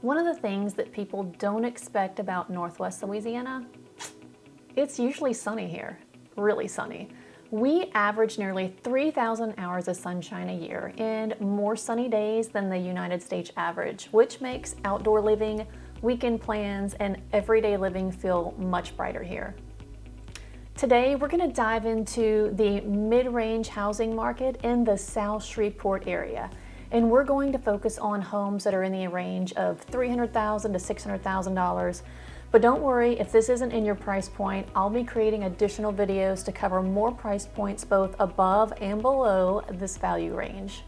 One of the things that people don't expect about Northwest Louisiana, it's usually sunny here, really sunny. We average nearly 3,000 hours of sunshine a year and more sunny days than the United States average, which makes outdoor living, weekend plans, and everyday living feel much brighter here. Today, we're going to dive into the mid-range housing market in the South Shreveport area. And we're going to focus on homes that are in the range of $300,000 to $600,000. But don't worry, if this isn't in your price point, I'll be creating additional videos to cover more price points both above and below this value range.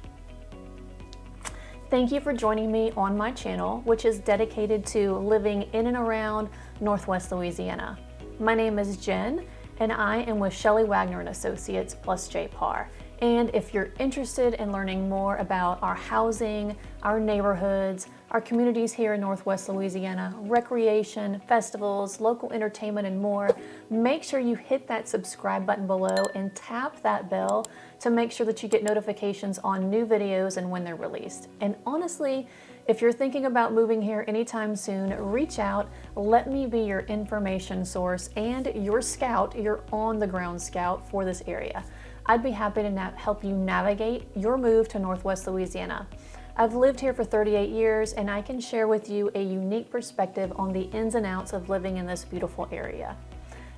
Thank you for joining me on my channel, which is dedicated to living in and around Northwest Louisiana. My name is Jen, and I am with Shelley Wagner & Associates plus JPAR. And if you're interested in learning more about our housing, our neighborhoods, our communities here in Northwest Louisiana, recreation, festivals, local entertainment, and more, make sure you hit that subscribe button below and tap that bell to make sure that you get notifications on new videos and when they're released. And honestly, if you're thinking about moving here anytime soon, reach out, let me be your information source and your scout, your on-the-ground scout for this area. I'd be happy to help you navigate your move to Northwest Louisiana. I've lived here for 38 years and I can share with you a unique perspective on the ins and outs of living in this beautiful area.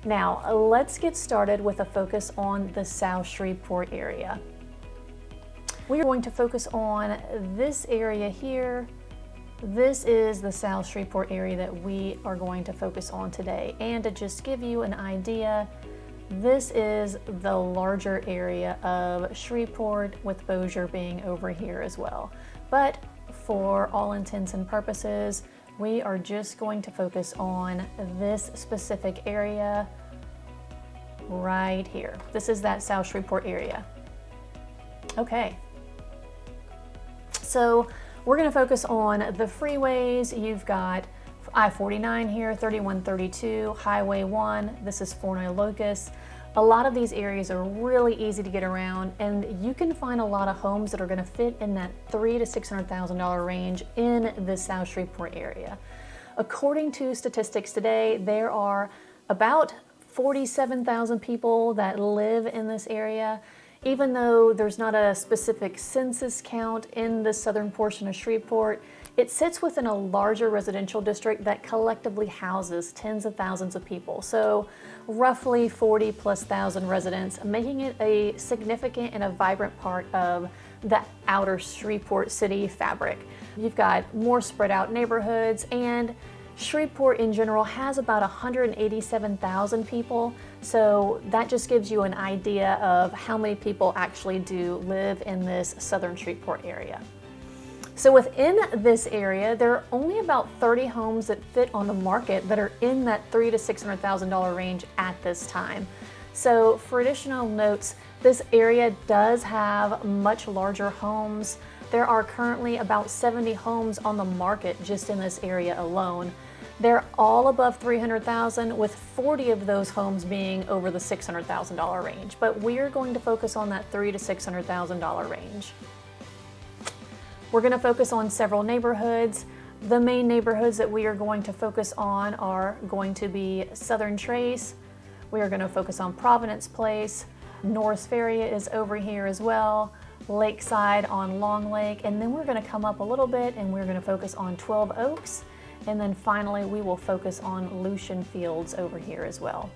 Now, let's get started with a focus on the South Shreveport area. We are going to focus on this area here. This is the South Shreveport area that we are going to focus on today. And to just give you an idea, this is the larger area of Shreveport, with Bossier being over here as well. But for all intents and purposes, we are just going to focus on this specific area right here. This is that South Shreveport area. Okay. So we're going to focus on the freeways. You've got I-49 here, 3132, Highway 1. This is Fornoy Locust. A lot of these areas are really easy to get around, and you can find a lot of homes that are going to fit in that $300,000 to $600,000 range in the South Shreveport area. According to statistics today, there are about 47,000 people that live in this area. Even though there's not a specific census count in the southern portion of Shreveport, it sits within a larger residential district that collectively houses tens of thousands of people. So roughly 40,000+ residents, making it a significant and a vibrant part of the outer Shreveport city fabric. You've got more spread out neighborhoods, and Shreveport in general has about 187,000 people. So that just gives you an idea of how many people actually do live in this southern Shreveport area. So within this area, there are only about 30 homes that fit on the market that are in that $300,000 to $600,000 range at this time. So for additional notes, this area does have much larger homes. There are currently about 70 homes on the market just in this area alone. They're all above $300,000, with 40 of those homes being over the $600,000 range. But we're going to focus on that $300,000 to $600,000 range. We're going to focus on several neighborhoods. The main neighborhoods that we are going to focus on are going to be Southern Trace. We are going to focus on Providence Place. Norris Ferry is over here as well. Lakeside on Long Lake. And then we're going to come up a little bit and we're going to focus on 12 Oaks. And then finally, we will focus on Lucian Fields over here as well.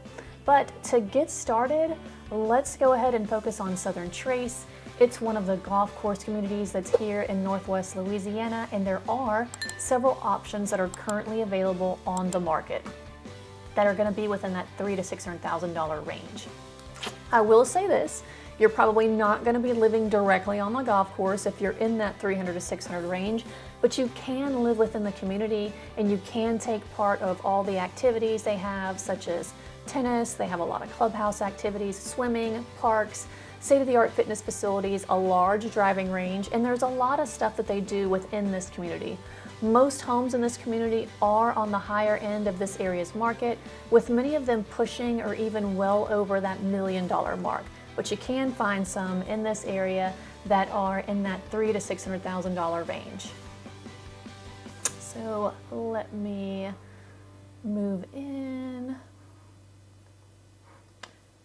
But to get started, let's go ahead and focus on Southern Trace. It's one of the golf course communities that's here in Northwest Louisiana, and there are several options that are currently available on the market that are going to be within that $300,000 to $600,000 range. I will say this, you're probably not going to be living directly on the golf course if you're in that $300,000 to $600,000 range, but you can live within the community and you can take part of all the activities they have, such as tennis. They have a lot of clubhouse activities, swimming, parks, state-of-the-art fitness facilities, a large driving range, and there's a lot of stuff that they do within this community. Most homes in this community are on the higher end of this area's market, with many of them pushing or even well over that $1 million mark. But you can find some in this area that are in that $300,000 to $600,000 range. So let me move in.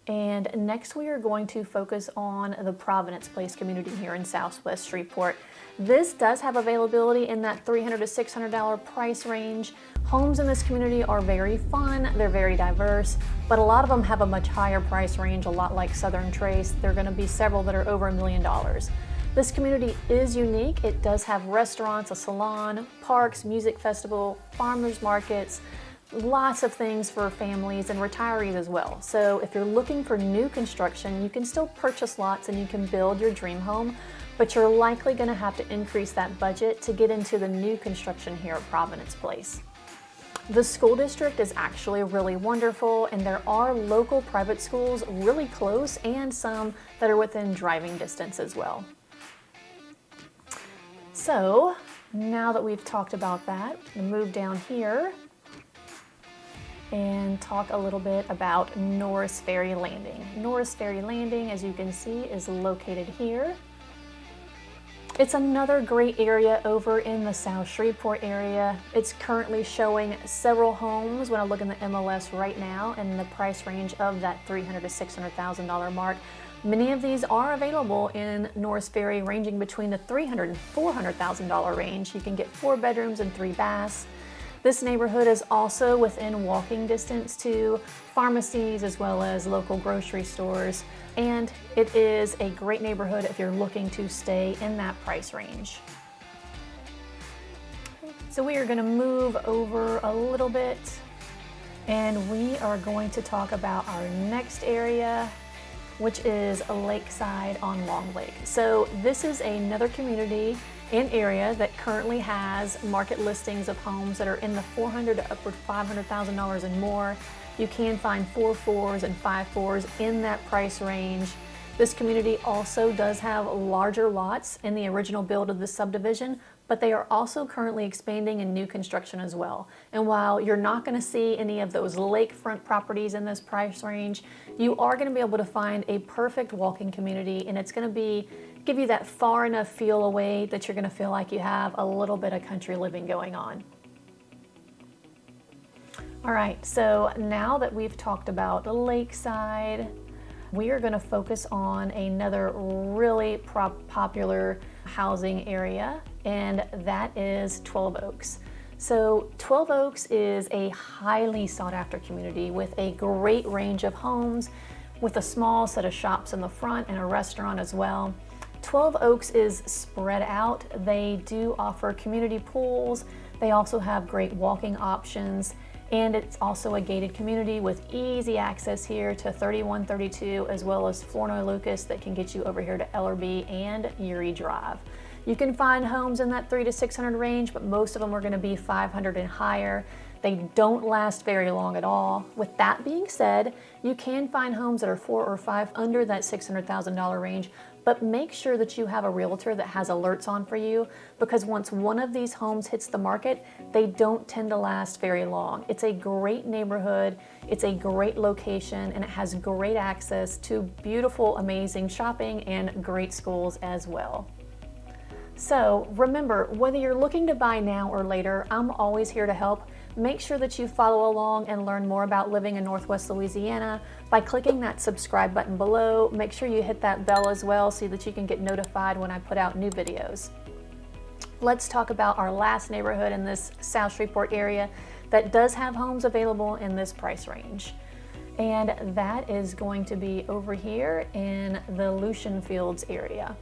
And next we are going to focus on the Providence Place community here in Southwest Shreveport. This does have availability in that $300 to $600 price range. Homes in this community are very fun, they're very diverse, but a lot of them have a much higher price range, a lot like Southern Trace. There are going to be several that are over $1 million. This community is unique. It does have restaurants, a salon, parks, music festival, farmers markets, lots of things for families and retirees as well. So if you're looking for new construction, you can still purchase lots and you can build your dream home, but you're likely going to have to increase that budget to get into the new construction here at Providence Place. The school district is actually really wonderful, and there are local private schools really close and some that are within driving distance as well. So now that we've talked about that, we'll move down here and talk a little bit about Norris Ferry Landing. Norris Ferry Landing, as you can see, is located here. It's another great area over in the South Shreveport area. It's currently showing several homes when I look in the MLS right now in the price range of that $300,000 to $600,000 mark. Many of these are available in Norris Ferry, ranging between the $300,000 and $400,000 range. You can get 4 bedrooms and 3 baths. This neighborhood is also within walking distance to pharmacies as well as local grocery stores, and it is a great neighborhood if you're looking to stay in that price range. So we are going to move over a little bit, and we are going to talk about our next area, which is Lakeside on Long Lake. So this is another community and area that currently has market listings of homes that are in the $400,000 to upward $500,000 and more. You can find 4.4s and 5.4s in that price range. This community also does have larger lots in the original build of the subdivision, but they are also currently expanding in new construction as well. And while you're not going to see any of those lakefront properties in this price range, you are going to be able to find a perfect walking community, and it's going to give you that far enough feel away that you're going to feel like you have a little bit of country living going on. All right, so now that we've talked about the Lakeside, we are going to focus on another really popular housing area, and that is 12 Oaks. So 12 Oaks is a highly sought after community with a great range of homes, with a small set of shops in the front and a restaurant as well. 12 Oaks is spread out. They do offer community pools. They also have great walking options, and it's also a gated community with easy access here to 3132 as well as Flournoy Lucas that can get you over here to Ellerby and Erie Drive. You can find homes in that $300,000 to $600,000 range, but most of them are going to be $500,000 and higher. They don't last very long at all. With that being said, you can find homes that are 4 or 5 under that $600,000 range, but make sure that you have a realtor that has alerts on for you, because once one of these homes hits the market, they don't tend to last very long. It's a great neighborhood, it's a great location, and it has great access to beautiful, amazing shopping and great schools as well. So remember, whether you're looking to buy now or later, I'm always here to help. Make sure that you follow along and learn more about living in Northwest Louisiana by clicking that subscribe button below. Make sure you hit that bell as well so that you can get notified when I put out new videos. Let's talk about our last neighborhood in this South Shreveport area that does have homes available in this price range. And that is going to be over here in the Lucian Fields area.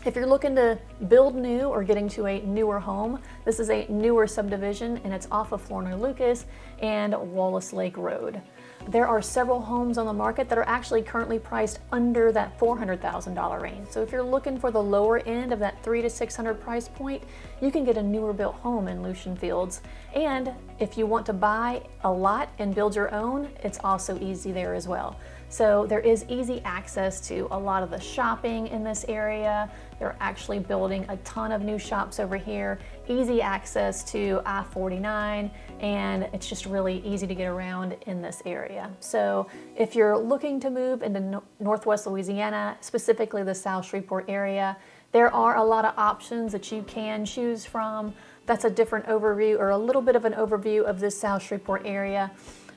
If you're looking to build new or getting to a newer home, this is a newer subdivision, and it's off of Flournoy Lucas and Wallace Lake Road. There are several homes on the market that are actually currently priced under that $400,000 range. So if you're looking for the lower end of that $300,000 to $600,000 price point, you can get a newer built home in Lucian Fields. And if you want to buy a lot and build your own, it's also easy there as well. So there is easy access to a lot of the shopping in this area. They're actually building a ton of new shops over here, easy access to I-49, and it's just really easy to get around in this area. So if you're looking to move into Northwest Louisiana, specifically the South Shreveport area, there are a lot of options that you can choose from. That's a different overview, or a little bit of an overview of this South Shreveport area.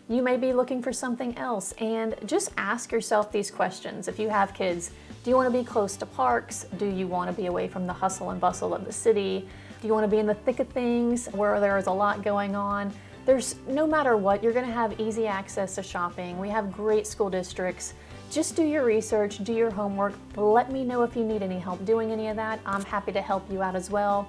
You may be looking for something else, and just ask yourself these questions. If you have kids, do you want to be close to parks? Do you want to be away from the hustle and bustle of the city? Do you want to be in the thick of things where there is a lot going on? No matter what, you're going to have easy access to shopping. We have great school districts. Just do your research, do your homework. Let me know if you need any help doing any of that. I'm happy to help you out as well.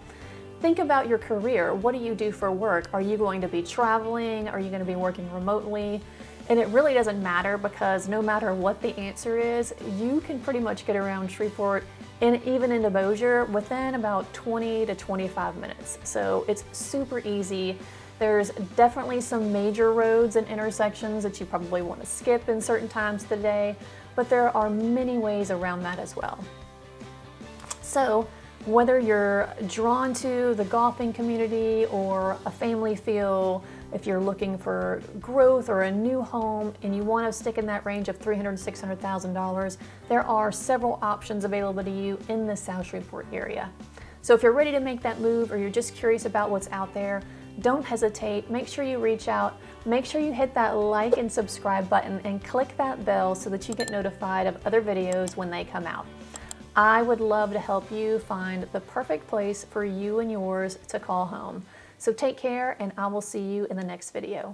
Think about your career. What do you do for work? Are you going to be traveling? Are you going to be working remotely? And it really doesn't matter, because no matter what the answer is, you can pretty much get around Shreveport and even into Bossier within about 20 to 25 minutes. So it's super easy. There's definitely some major roads and intersections that you probably want to skip in certain times of the day, but there are many ways around that as well. So whether you're drawn to the golfing community or a family feel, if you're looking for growth or a new home and you want to stick in that range of $300,000 to $600,000, there are several options available to you in the South Shreveport area. So if you're ready to make that move, or you're just curious about what's out there, don't hesitate. Make sure you reach out. Make sure you hit that like and subscribe button and click that bell so that you get notified of other videos when they come out. I would love to help you find the perfect place for you and yours to call home. So take care, and I will see you in the next video.